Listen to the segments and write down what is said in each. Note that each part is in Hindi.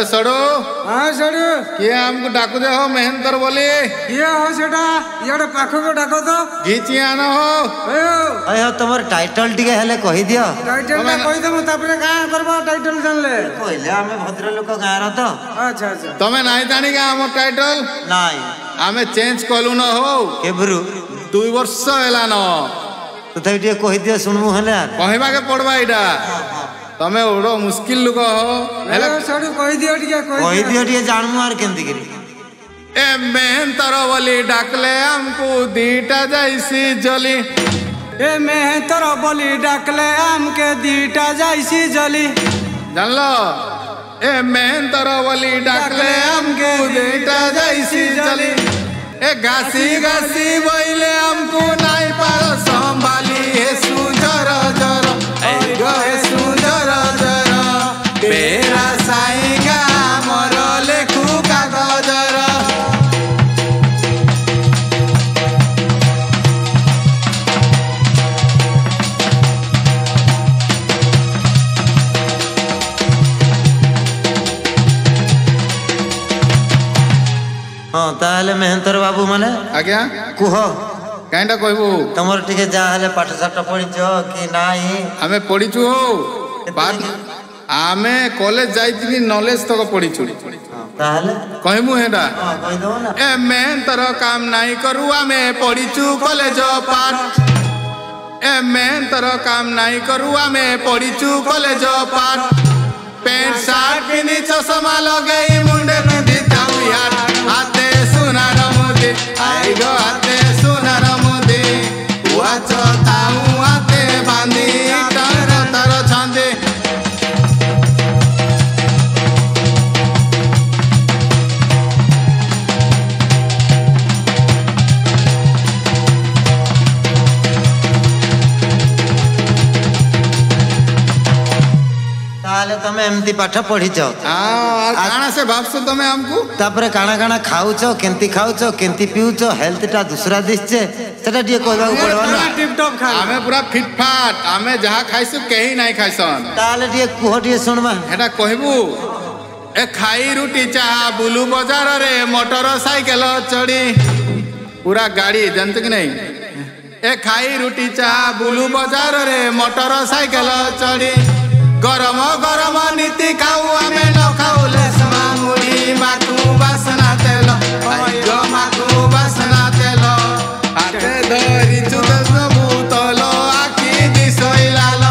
सड़ो हाँ सड़ो किए हमको डाकू दे हो मेहनतर बोली किए हो सेटा याडे पाखो को डाको तो घिची आनो हो अयो तमर टाइटल टिके हेले कहि दियो टाइटल ना कहि दमु तापरे का करबो टाइटल जानले कहले हमें भद्र लोक गाँव रो तो अच्छा अच्छा तमे नाही जानी का हमर टाइटल नाही हमें चेंज कलु न हो केबरु 2 वर्ष हेला न तथापि टिके कहि दियो सुनमु हेले कहबा के पड़बा इडा तमे ओडो मुश्किल लोक हो हेला सडू कहि दियो टिके जानमु आर केंति करी ए मेहनतर बोली डाकले हमको दीटा जैसी जली ए मेहनतर बोली डाकले हमके दीटा जैसी जली जानलो ए मेहनतर बोली डाकले हमको दीटा जैसी जली ए घासी घासी बोले हमको नहीं पारो संभाली हे सुजर जर ए गो हे सुजर जर बेरा साईगा मोर लेखु कागजर हाँ ताले मेहनतर बाबू माने आज्ञा कुह काइंडा कहबू तमर टिके जा हेले पाठ साठ पढिछो कि नाही हमें पढिछु हो बात हमें कॉलेज जाइतिनी नॉलेज तक पढिछु ताले कहमु हेडा हां कहि दो ना ए मेहनतर काम नाही करू हमें पढिछु कॉलेज पाठ ए मेहनतर काम नाही करू हमें पढिछु कॉलेज पाठ पेंट शर्ट पिनी चश्मा लगई मुंडे में दिताऊ यार हाथे सुनार मुदे आई गो हाथे सुनार मुदे वाच ताऊ हाथे बांधी तर तर छंदे ताले तमे एमती पाठ पढिछो हां काना से भाबसो तमे हमको तापरे काना काना खाउछो केंती खाउछो केंती पिउछो हेल्थ टा दूसरा दिसछे सेटा टिके कहबा पड़बा ना टिप टॉप खा हमें पूरा फिटफाट हमें जहां खाइसु केही नाही खाइसन ताले टिके कुह टिके सुनबा हेडा कहबू ए खाई रुटी चाहा बुलू बाजार रे मोटरसाइकिल चढ़ी पूरा गाड़ी जानते कि नहीं ए खाई रुटी चाहा बुलू बाजार रे मोटरसाइकिल चढ़ी गरम गरम नीति खाऊ हमें न खाऊले मुड़ी माकू बासना तेल गो माकू बासना तेल हाथे धरी चुत भूतल आखी दिसई लाल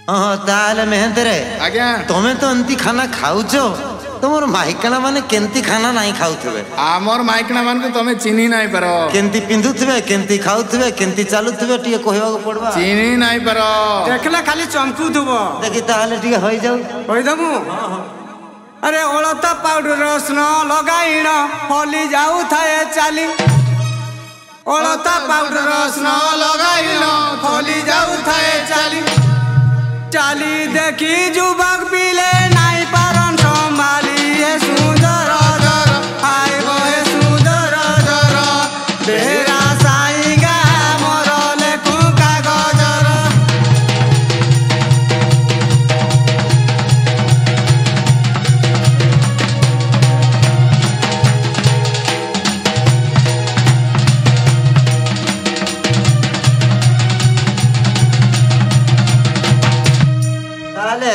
हाँ ताले मेहनतरे आज्ञा तमे तो अंती खाना खाउछो तमर माइकना माने केंती खाना नहीं खाउथबे आमर माइकना मान को तमे चिन्ही नहीं पारो केंती पिंधुथबे केंती खाउथबे केंती चालुथबे टिके कहबा को पड़बा चिन्ही नहीं पारो देखला खाली चमकू थबो देखि ताले टिके होई जाऊ होई दमु अरे ओळता पाउडर रसन लगाइण फली जाऊ थाए चाली ओळता पाउडर रसन लगाइण फली जाऊ थाए चाली चाली देखी जुबक पिले नाई पारन संभाली हे सुंदर जर आए गो हे सुंदर जर बेरा साईगा मोर लेखु कागजर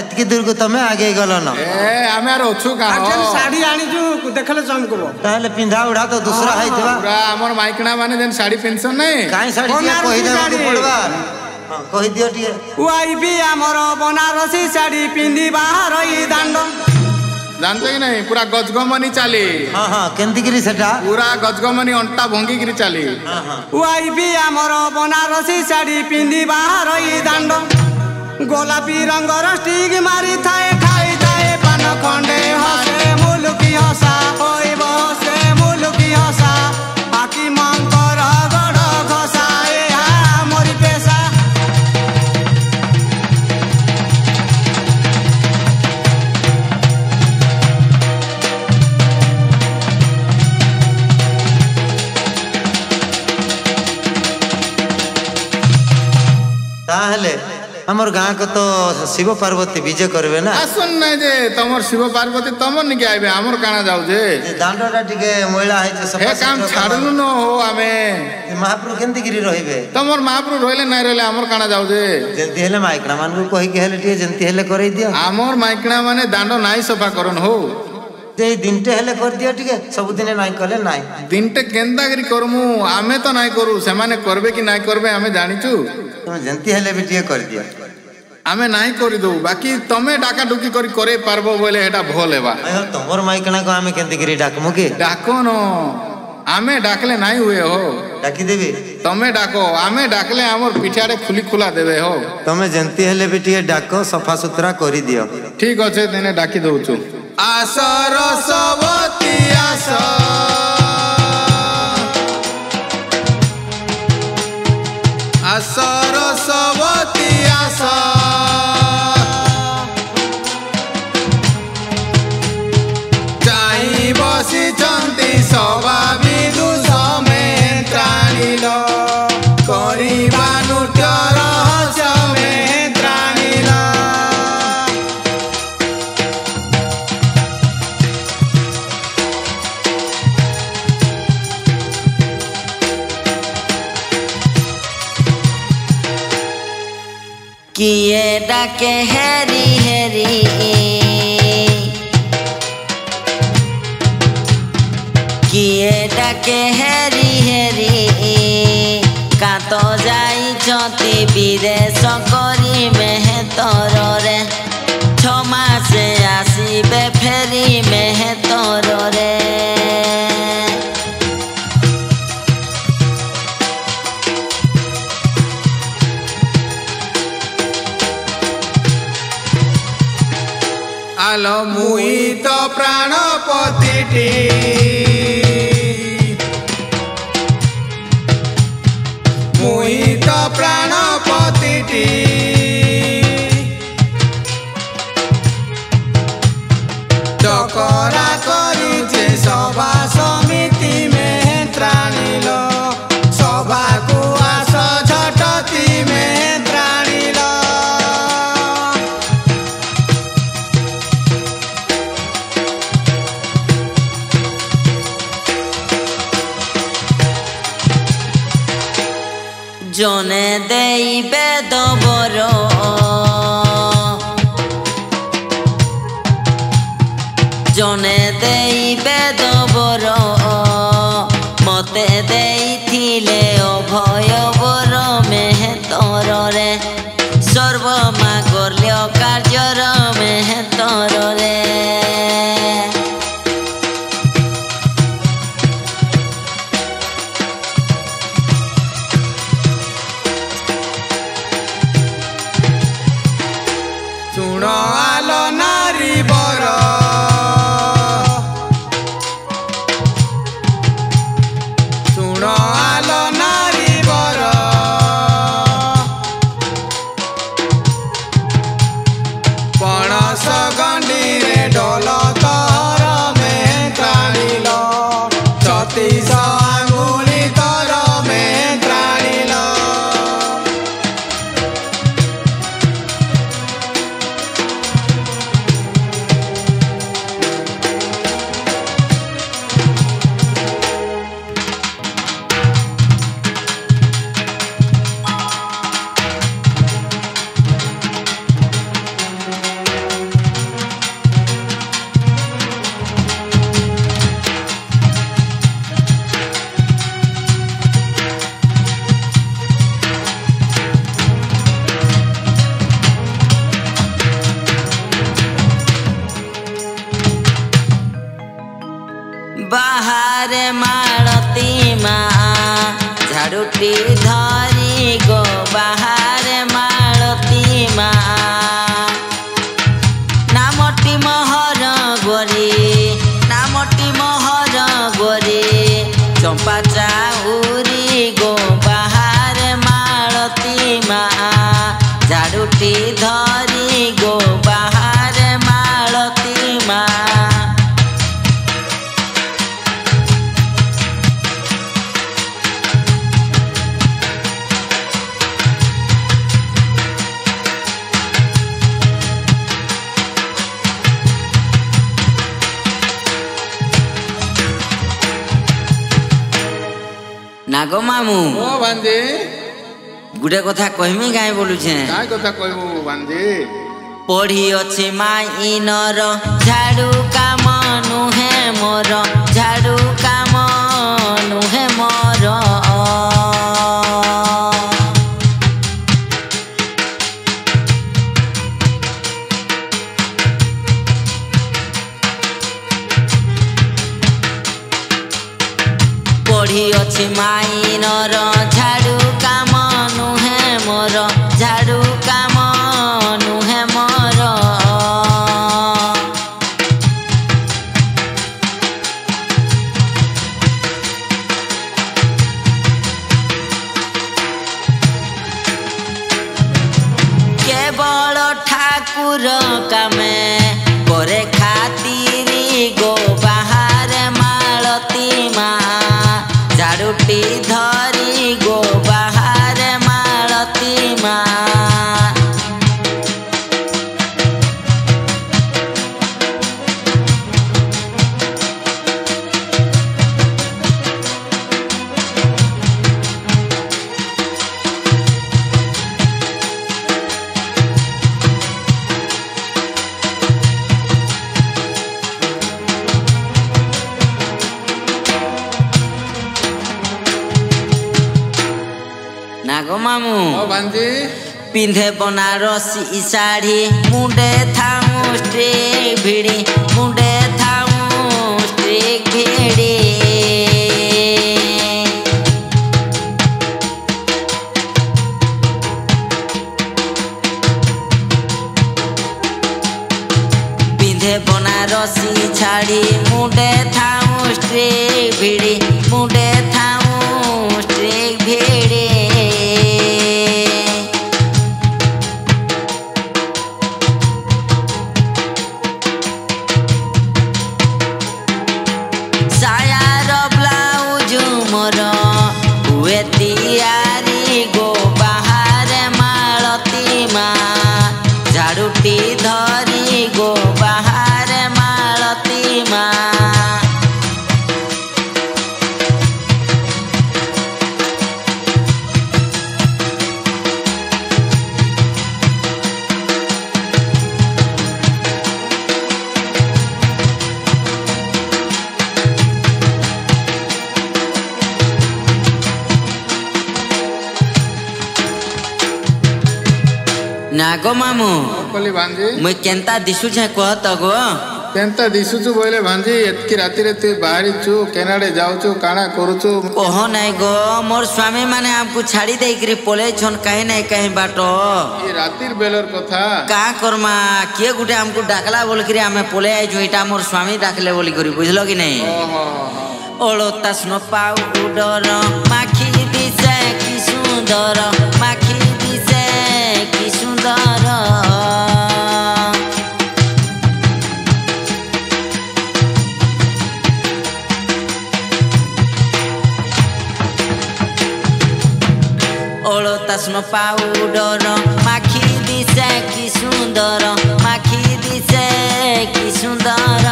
ଏତିକି ଦୂରକୁ ତମେ ଆଗେଇ ଗଲ ନା ए आमे आर ଅଛୁ का ଆଜିକାଲି ଶାଢ଼ୀ ଆଣିଛୁ ଦେଖିଲେ ଚମକିବ। ତାହେଲେ ପିନ୍ଧା ଉଢା ତ ଦୁସରା ହେଇଥିବା पूरा हमर माइकणा माने जेन साड़ी पेंशन नहीं କାଇଁ ଶାଢୀ ଟିକେ ବନାରସୀ କହିଦେବାକୁ ଶାଢୀ। ପଡବା କହିଦିଅ ଟିକେ ୱାଇବି ଆମର ବନାରସୀ ଶାଢ଼ୀ ପିନ୍ଧି ବାହାରଇ ଦାଣ୍ଡ। जानते कि नहीं पूरा गजगमनी चाली ହଁ ହଁ କେମିତିକିରି ସେଟା पूरा गजगमनी अंटा भंगी गिरी चाली ୱାଇବି ଆମର ବନାରସୀ ଶାଢ଼ୀ ପିନ୍ଧି ବାହାରଇ ଦାଣ୍ଡ। ଗୋଲାପୀ ରଙ୍ଗର ଷ୍ଟିକ୍ ମାରିଥାଏ ଖାଇଥାଏ ପାନ ଖଣ୍ଡେ ହସେ ମୁଲୁକି ହସା ହୋଇବ ସେ ମୁଲୁକି ହସା ହାକିମଙ୍କର ଗଡ଼ ଘଷା ଏହା ମୋରି ପେଶା। ତାହେଲେ ଆମର ଗାଁ କ ତ ଶିବ ପାର୍ବତୀ ବିଜେ କରିବେ ନା आसन नहीं जे तमर शिव पार्वती तमर निके आइबे हमर काना जाऊ जे ଦାଣ୍ଡଟା ଟିକେ ମଇଳା ହେଇଛି हे काम छाड़लु न हो आमे ମହାପ୍ରଭୁ କେମିତିକିରି ରହିବେ तमर महाप्रभु रोइले नहीं रोइले हमर काना जाऊ जे ଯେମିତି ହେଲେ ମାଇକଣା ମାନଙ୍କୁ କହିକି ହେଲେ ଟିକେ ଯେମିତି ହେଲେ କରେଇ ଦିଅ हमर माइकणा माने दांडो नाई सफा करन हो ସେଇ ଦିନଟେ ହେଲେ କରିଦିଅ ଟିକେ ସବୁଦିନେ ନାଇଁ କଲେ ନାଇଁ दिनटे केंदा करी करमु आमे तो नहीं करू से माने करबे कि नहीं करबे आमे जानिचु ତମେ ଯେମିତି ହେଲେ ବି ଟିକେ କରିଦିଅ आमे नहीं करी दो बाकी तमे डाका डुकी करी करे पारबो बोले एटा भल हेबा ଆଜ୍ଞା ତମର ମାଇକଣାକୁ ଆମେ କେମିତିକିରି ଡାକମୁ କି डाको न आमे डाकले नहीं हुए हो ଡାକିଦେବି तमे डाको आमे डाकले हमर पिठाड़े खुली खुला देबे हो ତମେ ଯେମିତି ହେଲେ ବି ଟିକେ ଡାକ ସଫାସୁତୁରା କରିଦିଅ ठीक अच्छे दिने डाकी दउछु आस रसवती आस आस रसवती आस जाई बसिचंती सभा विदुष में त्राणिल करिबा नृत्य रहस्य में त्राणिल किए डाके हेरी हेरी किए डाके हेरी हेरी कातो जाइछती विदेश करी मेहतरे 6 मासे आसीबे फेरी मेहतरे आलो मुई तो प्राणपतिटी मुई तो प्राणपतिटी डकरा करिछे सभा समिति में त्राणिल सभा को आस झटती में त्राणिल জনে দেইবে দবর জনে দেইবে দবর মতে দেইছিলে অভয় বর মেহতরে সর্বমাগল্য কার্যর মেহতরে सुन आलो नारी बर सुन आलो नारी बर पणस गंडी रे ढोल तो ଝାଡ଼ୁଟି ଧରି ଗୋ ବାହାରେ ମାଳତୀ ମା ନାମଟି ମୋହର ଗୋରି ନାମଟି ମୋହର ଗୋରି ଚମ୍ପା ଚାଉରି ଗୋ ବାହାରେ ମାଳତୀ ମା ଝାଡ଼ୁଟି ଧରି ଗୋ ବାହାରେ ମାଳତୀ ମା नागो मामू ओ भांजे गुटे कथा कहमी गाय बोलुछे काय कथा कहबो भांजे पढ़ी अच्छे माइनर झाड़ू काम नुहे मोर झाड़ू काम नुहे मोर पढ़ी अच्छे माइनर झाड़ू काम नुहे मोर झाड़ू काम नुहे मोर केवल ठाकुर कामे करे खातिरी गो बाहर मालती मा झाड़ूटी धरी गो बाहर मालती मा नागो मामू ओ भांजे पिंधे बनारसी साड़ी मुंडे थामु स्ट्रिक भिड़ी मुंडे थामु स्ट्रिक भिड़ी पिंधे बनारसी साड़ी मुंडे थामु स्ट्रिक भिड़ी मुंडे थामु स्ट्रिक भिड़ी झाड़ूटी धरी गो बाहर मालती मा नागो मामू कली भांजे मुई केंता दिसु छे कहत गो केनता दिसुचु बोले भांजे एतकी राती रे तू बाहरी छु केनाडे जाउचु काना करूचु ओह नहीं गो मोर स्वामी माने आपको छाड़ी दे करी पले छन कहीं नहीं कहीं बाटो ये रातीर बेलर कथा का करमा के गुटे हमको डाकला बोल करी हमें पले आई छु इटा मोर स्वामी डाकले बोली करी बुझलो कि नहीं ओहो ओलो तस्नो पाउडर माखी दिसे की सुंदर माखी दिसे की सुंदर ओलो तस्नो पाउडर माखी दिसे की सुंदर माखी दिसे की सुंदर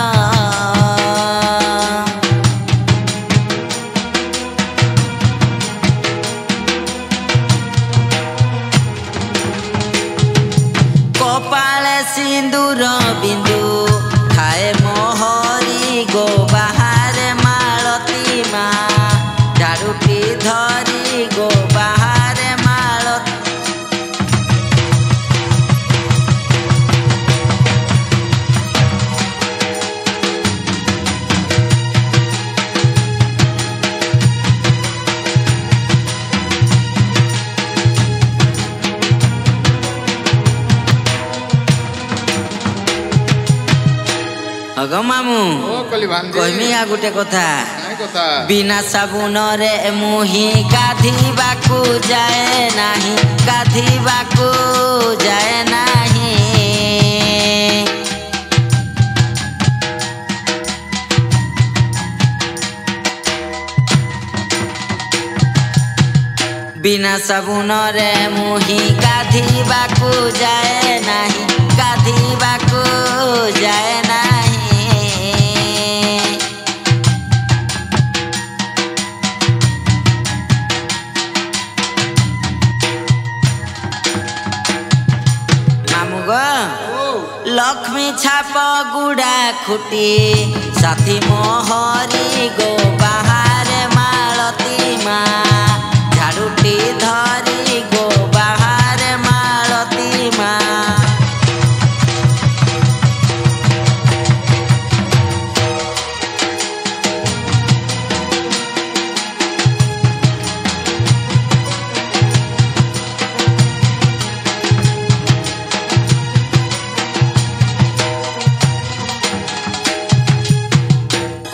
कपाले सिंदूर बिंदु खाए मोहरी गो बाहर मालती मा झाड़ूटी धरी गो बाहर मालती अग मामू ओ कली भांजी कहमी आ गुटे कथा नहीं कथा बिना साबुन रे मुही गाधीबाकू जाए नाही गाधीबाकू जाए नाही बिना साबुन रे मुही गाधीबाकू जाए नाही गाधीबाकू जाए नाही मामू गो लक्ष्मी छाप गुड़ा खुटी साथी मोहरी गो बाहर मालती माँ झाड़ूटी धरी गो बाहर मालती माँ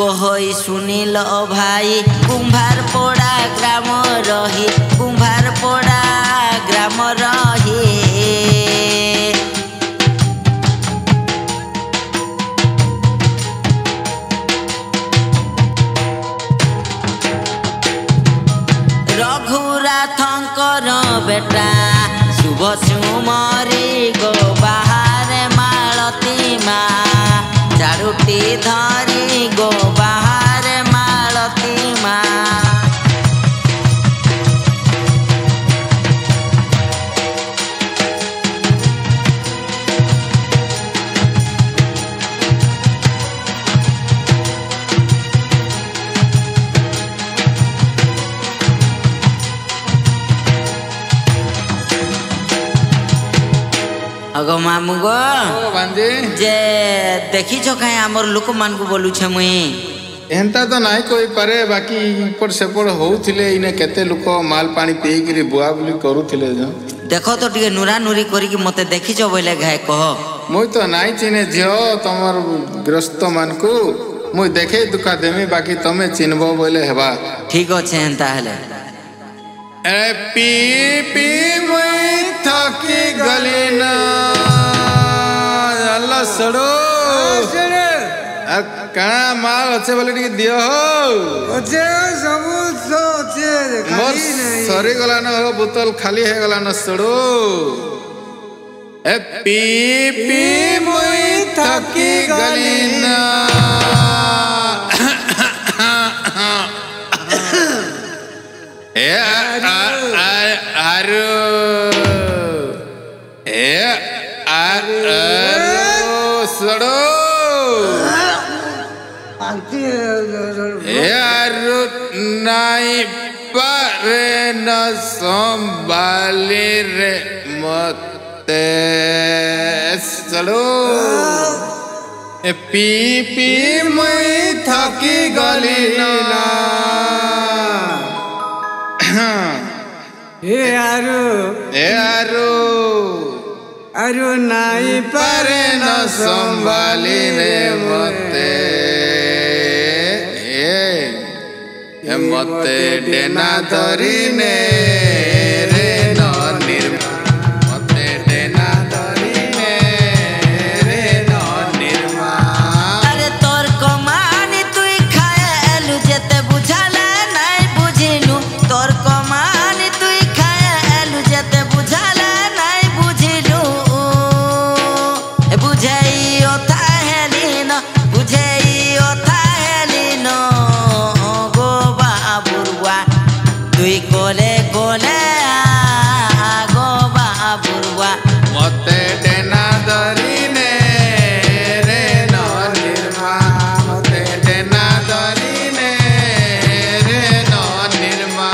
कही सुनिल भाई कुंभार पोड़ा ग्राम रही कुंभार पोड़ा ग्राम रही रघुनाथंकर बेटा शुभ सुमरी गो बाहर मालती माँ झाड़ूटी धरी गो बाहर मालती माँ अगो मामू गो ओ भांजी जे देखी छो कहीं आमर लोक मान को बोलू छे मुई एंता तो नहीं कोई पारे बाकी ऊपर सेपड़ होउथिले इने केते लोक माल पानी पी करी बुआ बुली करूथिले जो देखो तो टिके नुरा नुरी करी कि मते देखी छो बोले घाय कह मुई तो नहीं चिने झियो तमर ग्रस्त मान को मुई देखे दुका देमी बाकी तमे चिन्हबो बोले हेबा ठीक अच्छे हेन्ता हेले ए पी पी मुई थकी गली ना अल्लाह सड़ो कणा माल अच्छे बोले टिके दियो हो अच्छे सब तो अच्छे मोर सरी गला न हो बोतल खाली है गला न सड़ो ए पी पी मुई थकी गली ना ए आरो ए आरो सड़ो ए आरो नाई पारे न संभाली रे मते सड़ो ए पी पी मुई थकी गली ना ए आरो नाई पारे न संभाली रे मते ए मते डेना धरी ने रे न निर्मा मते डेना धरी ने रे न निर्मा अरे तोर कमानी तुई खाएलु जेते बुझाले नहीं बुझिलु तोर कमानी तुई खाएलु जेते बुझाले नहीं बुझिलु ए बुझाई ओ थाहेली न बुझाई ओ थाहेली न गो बाबुरवा तुई कोले कोले गो बाबुरवा मते डेना धरी ने रे न निर्मा मते डेना धरी ने रे न निर्मा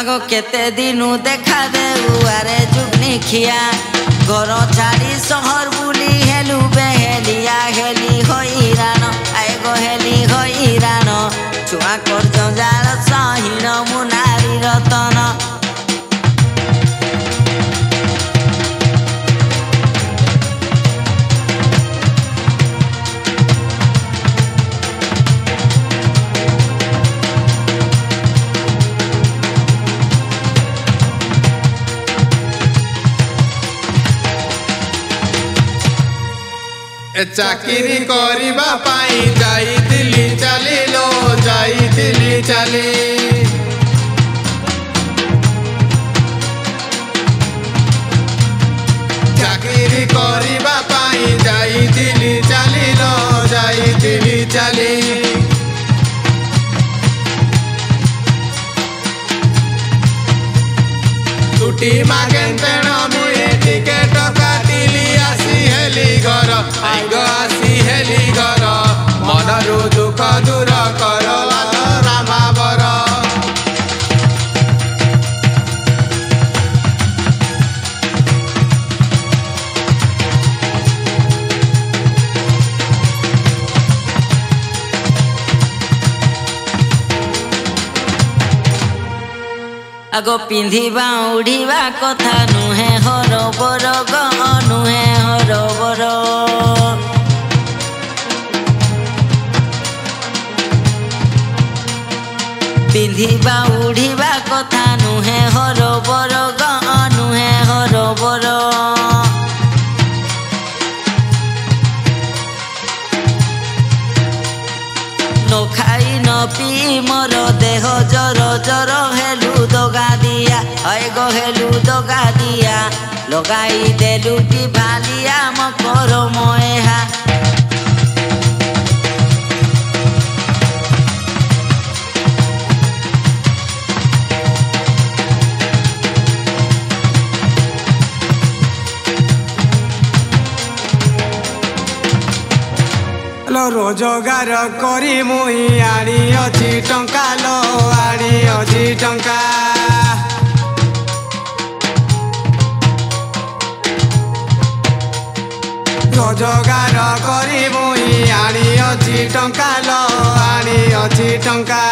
आगो केते दिनु देखा देउ आरे जुगनी खिया घर छाड़ी सहर बुली हेलु बेहेलिया हेली होइरान आए गो हेली होइरान छुआ कर जंजाल सहीन मुनारी रतन चाकरी करिबा पाई जाइतिली चलिलो जाइतिली चली चाकरी करिबा पाई जाइतिली चलिलो जाइतिली चली छुट्टी मागे तेण मुई टिकेट काटिली आसी हेली घर आइगो आसी हेली घर मनरु दुख दूर कर रामावर आगो पिंधिबा उड़िबा कथा नुहे हर बर ग नुहे हर बर पिंधिबा उड़िबा कथा नुहे हर बर ग नुहे हर बर न खाई न पी मोर देह जर जर हेलु दगा दिया आए गो हेलु दगा दिया लगाई देलु की भालिया मकर मोहा रोजगार करी मुई आड़ी अछि टंका लो आड़ी अछि टंका रोजगार करी मुई आड़ी अछि टंका लो आड़ी अछि टंका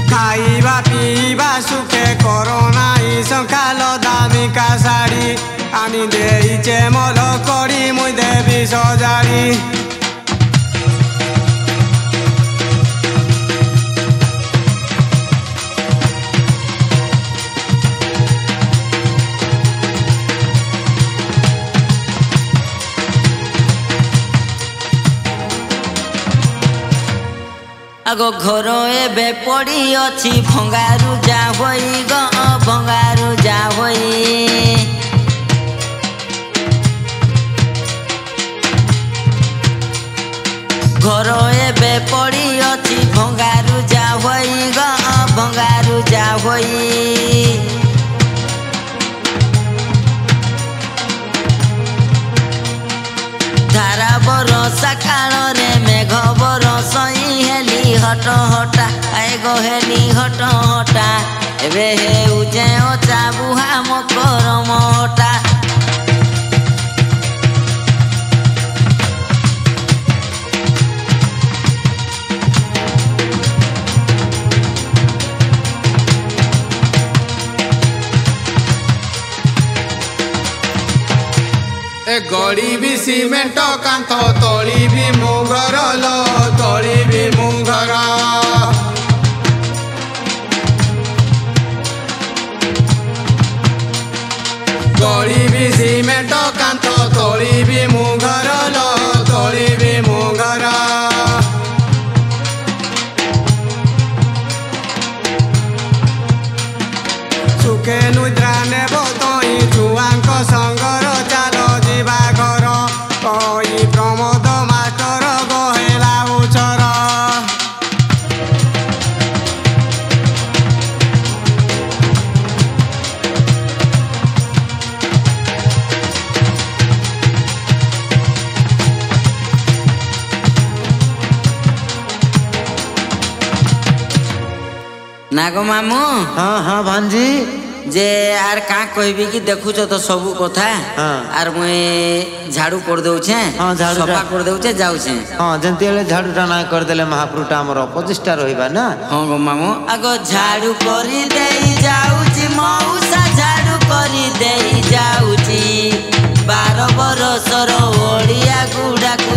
खाइबा पीबा सुखे कोरोना सखाल दामिका शाड़ी आनी देइचे मल करी मुई देवी सजाड़ी आगो घर एबे पड़ी अछि भंगारु जा होई ग भंगारु जा होई घर एबे पड़ी अछि भंगारु जा होई ग भंगारु जा होई धारा बरसा काଳରେ मेघ बरसई हेली हट हटा आए गो हेली हट हटा एबे हेउजे ओचा बुहा मकर मोटा ए गड़ी भी सीमेंट कांथ तोली भी मुघर लो तोली भी मुघर गड़ी भी सीमेंट कांथ तोली भी मुघर लो तोली भी मुघर सुखे नुद्रा नेब तई छुआंक संगर चाल जीवा घर कई प्रमोद मास्टर गहेला उचर नागो मामू हाँ हाँ भांजी जे आर का कहबी कि देखुछ तो सब कथा हाँ। आर मुई झाड़ू कर दउछे हाँ, झाड़ू सफा टा- कर दउछे जाउछे हाँ जंती हेले झाड़ूटा ना करदेले महाप्रभुटा हमर प्रतिष्ठा रहिबा ना हाँ गो मामू आगो झाड़ू करी देई जाउची मौसा झाड़ू करी देई जाउची 12 बरसर ओडिया गुड़ाकू